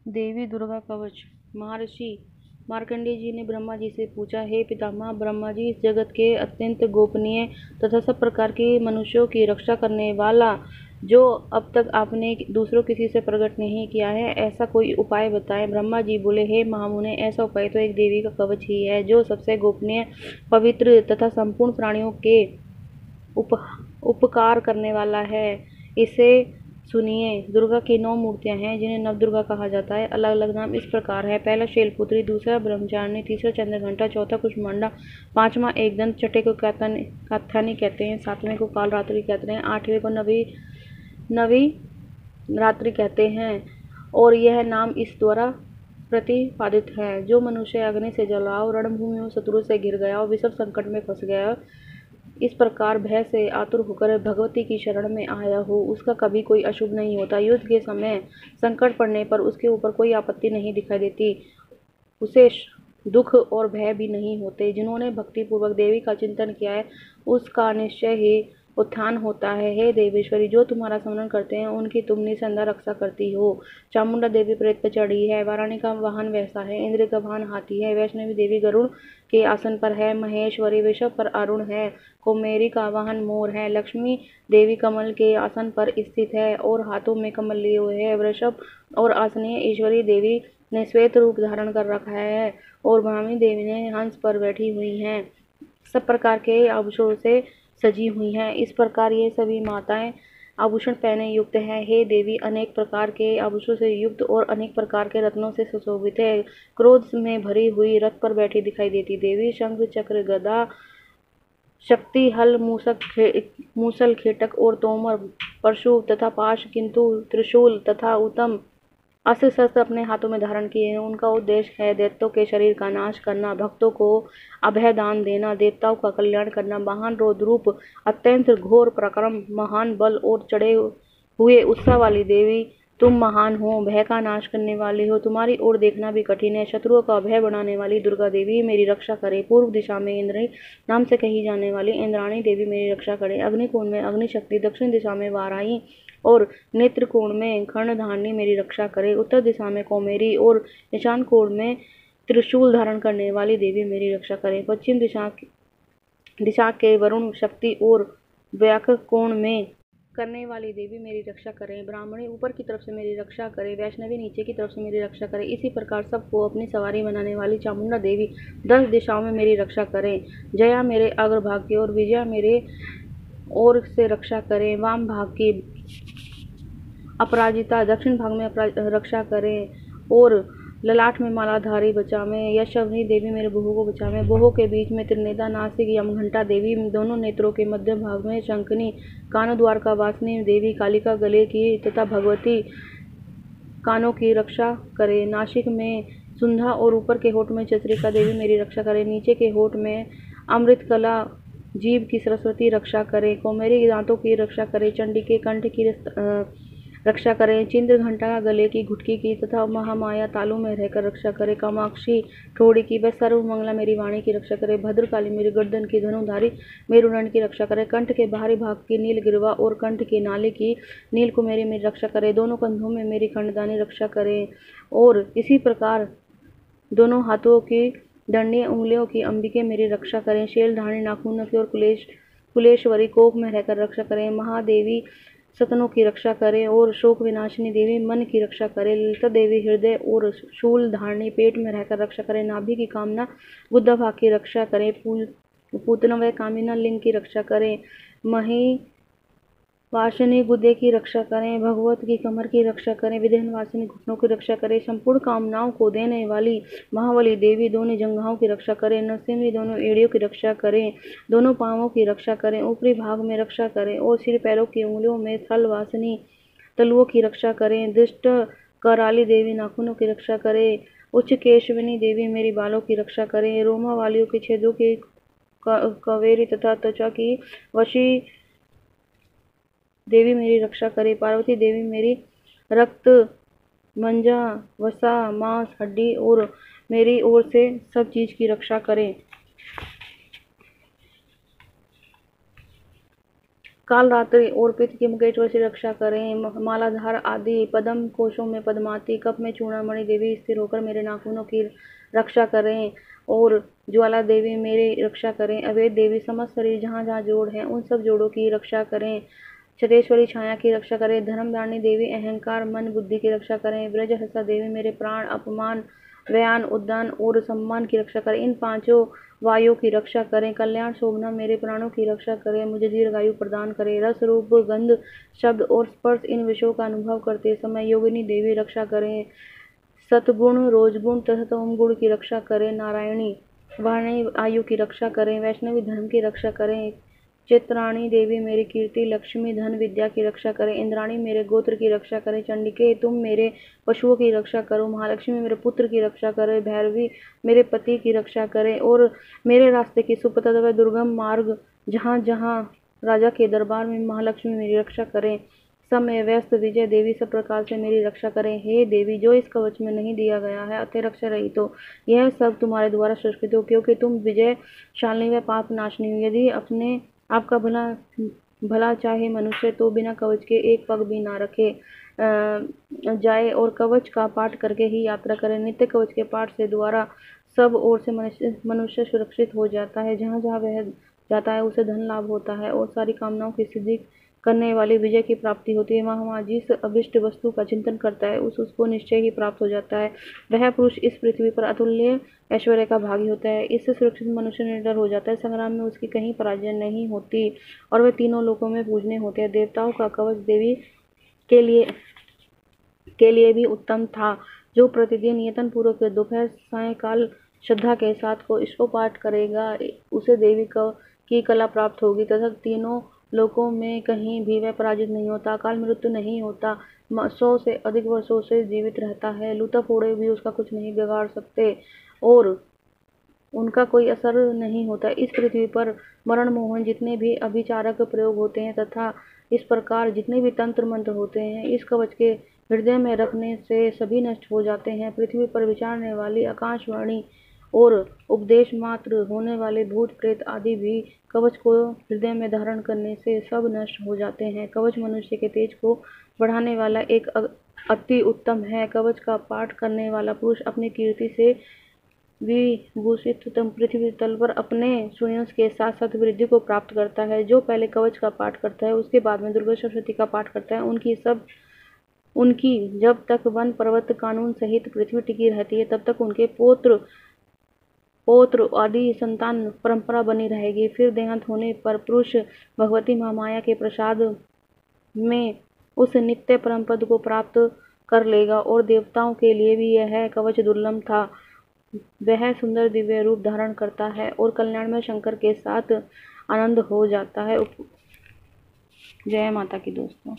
देवी दुर्गा कवच। महर्षि मार्कंडेय जी ने ब्रह्मा जी से पूछा, हे पितामह ब्रह्मा जी, इस जगत के अत्यंत गोपनीय तथा सब प्रकार के मनुष्यों की रक्षा करने वाला जो अब तक आपने दूसरों किसी से प्रकट नहीं किया है, ऐसा कोई उपाय बताएं। ब्रह्मा जी बोले, हे महामुने, ऐसा उपाय तो एक देवी का कवच ही है जो सबसे गोपनीय, पवित्र तथा संपूर्ण प्राणियों के उप उपकार करने वाला है। इसे सुनिए। दुर्गा की 9 मूर्तियां हैं जिन्हें नवदुर्गा कहा जाता है। अलग अलग नाम इस प्रकार है। पहला शैलपुत्री, दूसरा ब्रह्मचारिणी, तीसरा चंद्रघंटा, चौथा कुष्मांडा, पांचवा एकदंत, छठे को कात्यायनी कहते हैं, सातवें को कालरात्रि कहते हैं, आठवें को नवी रात्रि कहते हैं। और यह नाम इस द्वारा प्रतिपादित है, जो मनुष्य अग्नि से जला हो, रणभूमि में शत्रु से घिर गया हो, विषम संकट में फंस गया हो, इस प्रकार भय से आतुर होकर भगवती की शरण में आया हो, उसका कभी कोई अशुभ नहीं होता। युद्ध के समय संकट पड़ने पर उसके ऊपर कोई आपत्ति नहीं दिखाई देती, उसे दुख और भय भी नहीं होते। जिन्होंने भक्ति पूर्वक देवी का चिंतन किया है, उसका निश्चय ही उत्थान होता है। हे देवेश्वरी, जो तुम्हारा स्मरण करते हैं उनकी तुम निसंदेह रक्षा करती हो। चामुंडा देवी प्रेत पर चढ़ी है, वाराणी का वाहन वैसा है, इंद्र का वाहन हाथी है, वैष्णवी देवी गरुड़ के आसन पर है, महेश्वरी वृषभ पर अरुण है, कुमेरी का वाहन मोर है, लक्ष्मी देवी कमल के आसन पर स्थित है और हाथों में कमल लिए हुए है। वृषभ और आसनीय ईश्वरी देवी ने श्वेत रूप धारण कर रखा है और ब्राह्मी देवी ने हंस पर बैठी हुई हैं, सब प्रकार के आभूषणों से सजी हुई हैं। इस प्रकार ये सभी माताएं आभूषण पहने युक्त है। हे देवी, अनेक प्रकार के आभूषणों से युक्त और अनेक प्रकार के रत्नों से सुशोभित है। क्रोध में भरी हुई रथ पर बैठी दिखाई देती देवी शंख चक्र गदा शक्ति हल मूसल खेटक और तोमर परशु तथा पाश किंतु त्रिशूल तथा उत्तम अस्त्र शस्त्र अपने हाथों में धारण किए हैं। उनका उद्देश्य है दैत्यों के शरीर का नाश करना, भक्तों को अभय दान देना, देवताओं का कल्याण करना। महान रौद्र रूप, अत्यंत घोर पराक्रम, महान बल और चढ़े हुए उत्साह वाली देवी, तुम महान हो, भय का नाश करने वाली हो, तुम्हारी ओर देखना भी कठिन है। शत्रुओं का भय बढ़ाने वाली दुर्गा देवी मेरी रक्षा करे। पूर्व दिशा में इंद्री नाम से कही जाने वाली इंद्राणी देवी मेरी रक्षा करे। अग्निकोण में अग्निशक्ति, दक्षिण दिशा में वाराही और नेत्र कोण में कर्णधारणी मेरी रक्षा करे। उत्तर दिशा में कौमेरी और ईशान कोण में त्रिशूल धारण करने वाली देवी मेरी रक्षा करे। पश्चिम दिशा के वरुण शक्ति और व्याक कोण में करने वाली देवी मेरी रक्षा करें। ब्राह्मणी ऊपर की तरफ से मेरी रक्षा करे, वैष्णवी नीचे की तरफ से मेरी रक्षा करे। इसी प्रकार सबको अपनी सवारी बनाने वाली चामुंडा देवी 10 दिशाओं में मेरी रक्षा करें। जया मेरे अग्रभाग की और विजया मेरे ओर से रक्षा करें। वाम भाग की अपराजिता दक्षिण भाग में रक्षा करें और ललाट में मालाधारी बचावें। यशवनी देवी मेरे बहु को बचावें। बहु के बीच में त्रिनेदा नासिक यमघंटा देवी, दोनों नेत्रों के मध्य भाग में शंखनी, कानों द्वार का वासनी देवी, कालिका गले की तथा भगवती कानों की रक्षा करे। नासिक में सुंधा और ऊपर के होठ में चतरिका देवी मेरी रक्षा करे। नीचे के होठ में अमृतकला जीभ की सरस्वती रक्षा करे। कौमेरी दांतों की रक्षा करे। चंडी के कंठ की रक्षा करें। चिंद्र घंटा गले की घुटकी की तथा महामाया तालू में रहकर रक्षा करे। कामाक्षी ठोड़ी की, वह सर्वमंगला मेरी वाणी की रक्षा करे। भद्रकाली मेरी गर्दन की, धनुधारी मेरुदंड की रक्षा करे। कंठ के बाहरी भाग की नीलगिरवा और कंठ की नाली की नीलकुमेरी मेरी रक्षा करे। दोनों कंधों में मेरी खंडदानी रक्षा करें और इसी प्रकार दोनों हाथों की दंडी उंगलियों की अंबिके मेरी रक्षा करें। शैलधारणी नाखूनों की और कुलेश्वरी कोप में रहकर रक्षा करें। महादेवी सतनों की रक्षा करें और शोक विनाशिनी देवी मन की रक्षा करें। ललिता देवी हृदय और शूल धारणी पेट में रहकर रक्षा करें। नाभि की कामना गुद्दा भाग की रक्षा करें। पूतना व कामिना लिंग की रक्षा करें। मही वासिनी गुदे की रक्षा करें। भगवत की कमर की रक्षा करें। विदेहन वासिनी घुटनों की रक्षा करें। संपूर्ण कामनाओं को देने वाली महाबली देवी दोनों जंघाओं की रक्षा करें। नरसिंह दोनों एड़ियों की रक्षा करें। दोनों पांवों की रक्षा करें। ऊपरी भाग में रक्षा करें और सिर पैरों की उंगलियों में थल वासिनी तलुओं की रक्षा करें। दुष्ट कराली देवी नाखूनों की रक्षा करें। उच्च केशविनी देवी मेरी बालों की रक्षा करें। रोमा वालियों के छेदों की कवेरी तथा त्वचा की वशी देवी मेरी रक्षा करे। पार्वती देवी मेरी रक्त, मंजा, वसा, मांस, हड्डी और मेरी ओर से सब चीज की रक्षा करें। कालरात्रि और पित्त की मुकेश्वर से रक्षा करें। मालाधार आदि पद्म कोशों में पद्मावती, कप में चूड़ामणि देवी स्थिर होकर मेरे नाखूनों की रक्षा करें और ज्वाला देवी मेरी रक्षा करें। अवैध देवी समस्त शरीर जहाँ जहाँ जोड़ हैं उन सब जोड़ों की रक्षा करें। छतेश्वरी छाया की रक्षा करें। धर्मदारिणी देवी अहंकार मन बुद्धि की रक्षा करें। ब्रजहंसा देवी मेरे प्राण अपमान व्यान उद्यान और सम्मान की रक्षा करें। इन पांचों वायुओं की रक्षा करें। कल्याण शोभना मेरे प्राणों की रक्षा करें, मुझे दीर्घायु प्रदान करें। रस रूप गंध शब्द और स्पर्श इन विषयों का अनुभव करते समय योगिनी देवी रक्षा करें। सतगुण रोजगुण तथा तमोगुण गुण की रक्षा करें। नारायणी वाणी आयु की रक्षा करें। वैष्णवी धर्म की रक्षा करें। चित्राणी देवी मेरी कीर्ति लक्ष्मी धन विद्या की रक्षा करें। इंद्राणी मेरे गोत्र की रक्षा करें। चंडिके तुम मेरे पशुओं की रक्षा करो। महालक्ष्मी मेरे पुत्र की रक्षा करे। भैरवी मेरे पति की रक्षा करे और मेरे रास्ते की सुपथ व दुर्गम मार्ग जहाँ जहाँ राजा के दरबार में महालक्ष्मी मेरी रक्षा करें। समय व्यस्त विजय देवी सब प्रकार से मेरी रक्षा करें। हे देवी, जो इस कवच में नहीं दिया गया है अतः रक्षा रही तो यह सब तुम्हारे द्वारा सृष्टित हो, क्योंकि तुम विजय शालिनी व पाप नाशनी हो। यदि अपने आपका भला चाहे मनुष्य तो बिना कवच के एक पग भी ना रखे जाए और कवच का पाठ करके ही यात्रा करे। नित्य कवच के पाठ से द्वारा सब ओर से मनुष्य सुरक्षित हो जाता है। जहाँ जहाँ वह जाता है उसे धन लाभ होता है और सारी कामनाओं की सिद्धि करने वाली विजय की प्राप्ति होती है। वहाँ जिस अभिष्ट वस्तु का चिंतन करता है उसको निश्चय ही प्राप्त हो जाता है। वह पुरुष इस पृथ्वी पर अतुल्य ऐश्वर्य का भागी होता है। इससे सुरक्षित मनुष्य निडर हो जाता है। संग्राम में उसकी कहीं पराजय नहीं होती और वह तीनों लोकों में पूजनीय होते हैं। देवताओं का कवच देवी के लिए भी उत्तम था। जो प्रतिदिन यत्न पूर्वक दोपहर सायंकाल श्रद्धा के साथ को इसको पाठ करेगा उसे देवी की कला प्राप्त होगी तथा तीनों लोकों में कहीं भी वह पराजित नहीं होता। अकाल मृत्यु नहीं होता। 100 से अधिक वर्षों से जीवित रहता है। लूटा फोड़े भी उसका कुछ नहीं बिगाड़ सकते और उनका कोई असर नहीं होता। इस पृथ्वी पर मरण मोहन जितने भी अभिचारक प्रयोग होते हैं तथा इस प्रकार जितने भी तंत्र मंत्र होते हैं इस कवच के हृदय में रखने से सभी नष्ट हो जाते हैं। पृथ्वी पर विचारने वाली आकाशवाणी और उपदेश मात्र होने वाले भूत प्रेत आदि भी कवच को हृदय में धारण करने से सब नष्ट हो जाते हैं। कवच मनुष्य के तेज को बढ़ाने वाला एक अति उत्तम है। कवच का पाठ करने वाला पुरुष अपनी कीर्ति से विभूषित पृथ्वी तल पर अपने सुयश के साथ साथ वृद्धि को प्राप्त करता है। जो पहले कवच का पाठ करता है उसके बाद में दुर्गा सप्तशती का पाठ करता है उनकी जब तक वन पर्वत कानून सहित पृथ्वी टिकी रहती है तब तक उनके पौत्र आदि संतान परंपरा बनी रहेगी। फिर देहांत होने पर पुरुष भगवती महामाया के प्रसाद में उस नित्य परम पद को प्राप्त कर लेगा और देवताओं के लिए भी यह कवच दुर्लभ था। वह सुंदर दिव्य रूप धारण करता है और कल्याण में शंकर के साथ आनंद हो जाता है। जय माता की दोस्तों।